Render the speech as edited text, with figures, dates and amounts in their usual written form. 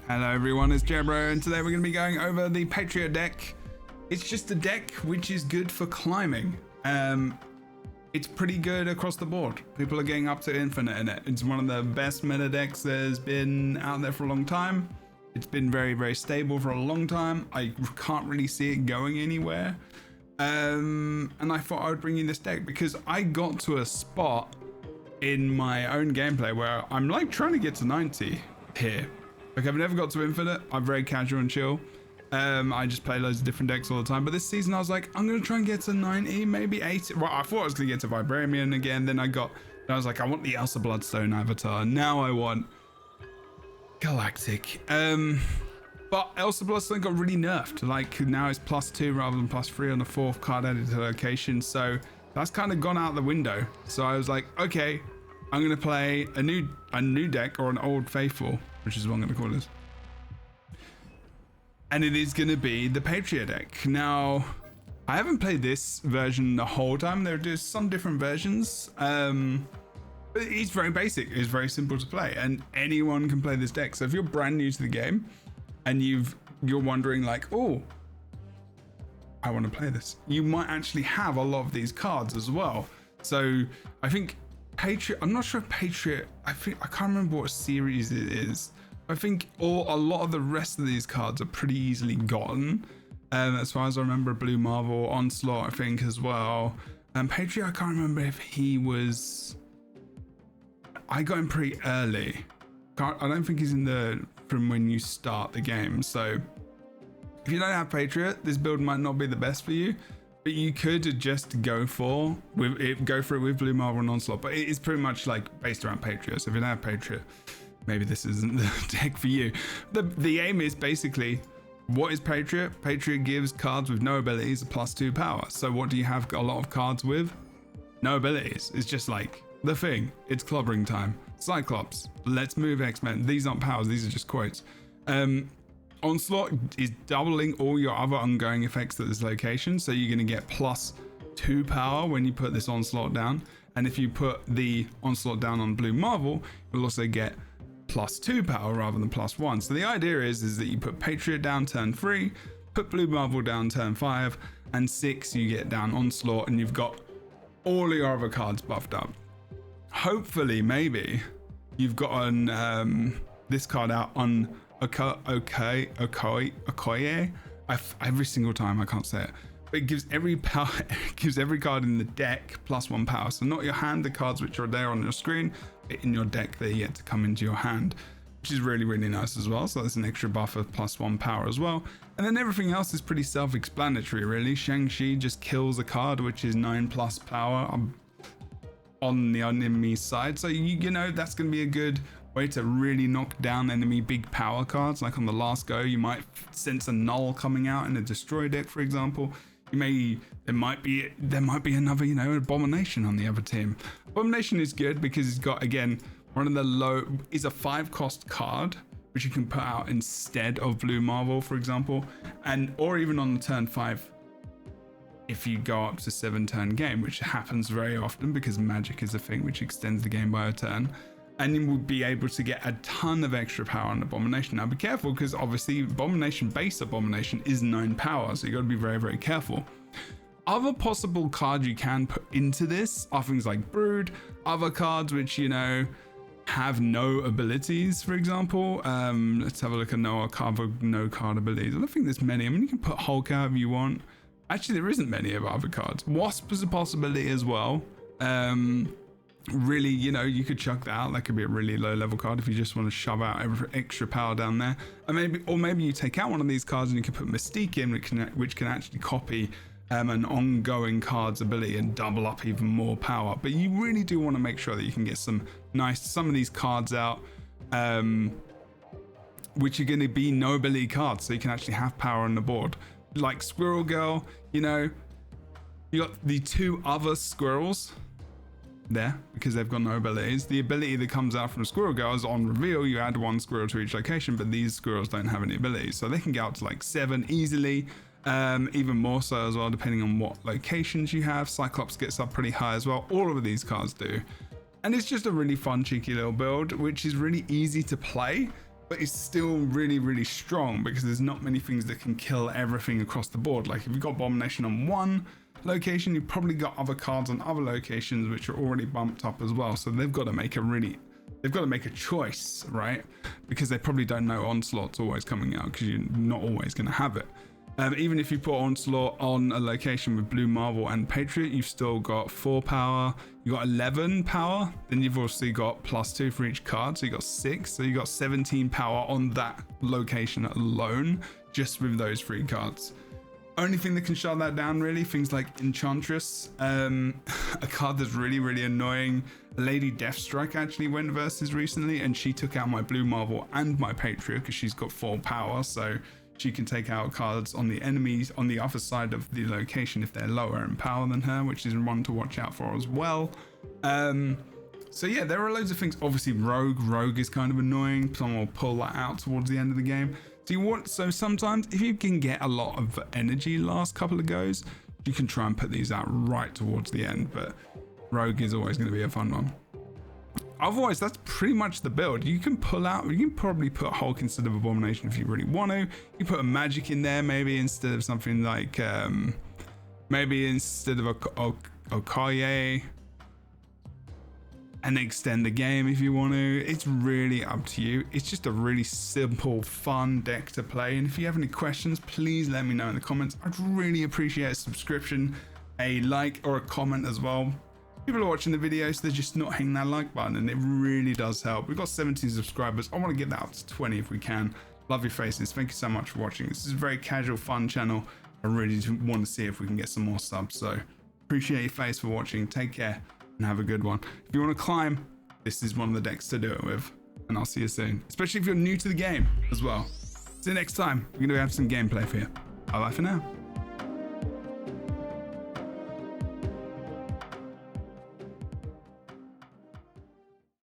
Hello everyone, it's Jebro, and today we're going to be going over the Patriot deck. It's just a deck which is good for climbing. It's pretty good across the board. People are getting up to infinite in it. It's one of the best meta decks there's been out there for a long time. It's been very, very stable for a long time. I can't really see it going anywhere. And I thought I would bring you this deck because I got to a spot in my own gameplay where I'm like trying to get to 90 here. Like I've never got to infinite. I'm very casual and chill. I just play loads of different decks all the time. But this season I was like, I'm gonna try and get to 90, maybe 80. Well, I thought I was gonna get to Vibranium again. Then I was like, I want the Elsa Bloodstone avatar. Now I want Galactic. But Elsa Bloodstone got really nerfed. Like now it's +2 rather than +3 on the 4th card added to location. So that's kind of gone out the window. So I was like, okay, I'm gonna play a new deck, or an old faithful, which is what I'm gonna call this. And it is gonna be the Patriot deck. Now, I haven't played this version the whole time. There are just some different versions. But it's very basic. It's very simple to play, and anyone can play this deck. So if you're brand new to the game and you're wondering like, oh, I want to play this, you might actually have a lot of these cards as well. So I think Patriot, I'm not sure if Patriot, I can't remember what series it is. I think a lot of the rest of these cards are pretty easily gotten. As far as I remember, Blue Marvel, Onslaught, I think as well. And Patriot, I can't remember if he was, I got him pretty early. I don't think he's from when you start the game. So if you don't have Patriot, this build might not be the best for you, but you could just go for it with Blue Marvel and Onslaught. But it is pretty much like based around Patriot. So if you don't have Patriot, maybe this isn't the deck for you. The aim is basically, what is Patriot? Patriot gives cards with no abilities a +2 power. So what do you have a lot of cards with? No abilities. It's just like the thing. It's clobbering time. Cyclops. Let's move X-Men. These aren't powers. These are just quotes. Onslaught is doubling all your other ongoing effects at this location. So you're going to get +2 power when you put this Onslaught down. And if you put the Onslaught down on Blue Marvel, you'll also get +2 power rather than +1. So the idea is that you put Patriot down turn 3, put Blue Marvel down turn 5, and 6 you get down Onslaught, and you've got all your other cards buffed up. Hopefully, maybe you've gotten this card out on Okoye. Every single time I can't say it, but it gives every card in the deck +1 power. So not your hand, the cards which are there on your screen, but in your deck they're yet to come into your hand, which is really, really nice as well. So there's an extra buffer +1 power as well. And then everything else is pretty self-explanatory, really. Shang-Chi just kills a card which is 9+ power on the enemy side. So you know that's going to be a good way to really knock down enemy big power cards. Like on the last go, you might sense a null coming out in a destroy deck, for example. There might be another, Abomination on the other team. Abomination is good because it's got, again, is a 5-cost card which you can put out instead of Blue Marvel, for example, or even on the turn 5 if you go up to 7-turn game, which happens very often because magic is a thing which extends the game by a turn. And you will be able to get a ton of extra power on Abomination. Now be careful, because obviously base Abomination is 9 power, so you got to be very, very careful. Other possible cards you can put into this are things like Brood, other cards which, have no abilities, for example. Let's have a look at no card abilities. I don't think there's many. I mean, you can put Hulk out if you want. Actually, there isn't many of other cards. Wasp is a possibility as well. Really, you could chuck that out. That could be a really low level card if you just want to shove out extra power down there. And maybe you take out one of these cards and you can put Mystique in, which can actually copy an ongoing card's ability and double up even more power. But you really do want to make sure that you can get some of these cards out, which are going to be no ability cards, so you can actually have power on the board. Like Squirrel Girl, you got the 2 other squirrels there because they've got no abilities. The ability that comes out from Squirrel Girl is on reveal, you add 1 squirrel to each location, but these squirrels don't have any abilities, so they can get out to like 7 easily, even more so as well depending on what locations you have. Cyclops gets up pretty high as well. All of these cards do, and it's just a really fun cheeky little build which is really easy to play. but it's still really, really strong because there's not many things that can kill everything across the board. Like if you've got Abomination on one location, you've probably got other cards on other locations which are already bumped up as well. So they've got to make a choice, right? Because they probably don't know Onslaught's always coming out because you're not always going to have it. Even if you put Onslaught on a location with Blue Marvel and Patriot, you've still got 4 power, you got 11 power, then you've also got +2 for each card, so you got 6, so you got 17 power on that location alone, just with those 3 cards. Only thing that can shut that down, really, things like Enchantress, a card that's really, really annoying. Lady Deathstrike actually went versus recently, and she took out my Blue Marvel and my Patriot because she's got 4 power, so she can take out cards on the enemies on the other side of the location if they're lower in power than her, which is one to watch out for as well. So yeah, there are loads of things. Obviously, Rogue is kind of annoying. Someone will pull that out towards the end of the game. So sometimes if you can get a lot of energy last couple of goes, you can try and put these out right towards the end, but Rogue is always going to be a fun one. Otherwise, that's pretty much the build. You can probably put Hulk instead of Abomination if you really want to. You put a Magic in there, maybe instead of something like, maybe instead of a Okoye, and extend the game if you want to. It's really up to you. It's just a really simple, fun deck to play. And if you have any questions, please let me know in the comments. I'd really appreciate a subscription, a like, or a comment as well. People are watching the video, so they're just not hitting that like button, and it really does help. We've got 17 subscribers. I want to get that up to 20 if we can. Love your faces. Thank you so much for watching. This is a very casual, fun channel. I really want to see if we can get some more subs. So appreciate your face for watching. Take care and have a good one. If you want to climb, this is one of the decks to do it with, and I'll see you soon. Especially if you're new to the game as well. See you next time. We're going to have some gameplay for you. Bye bye for now.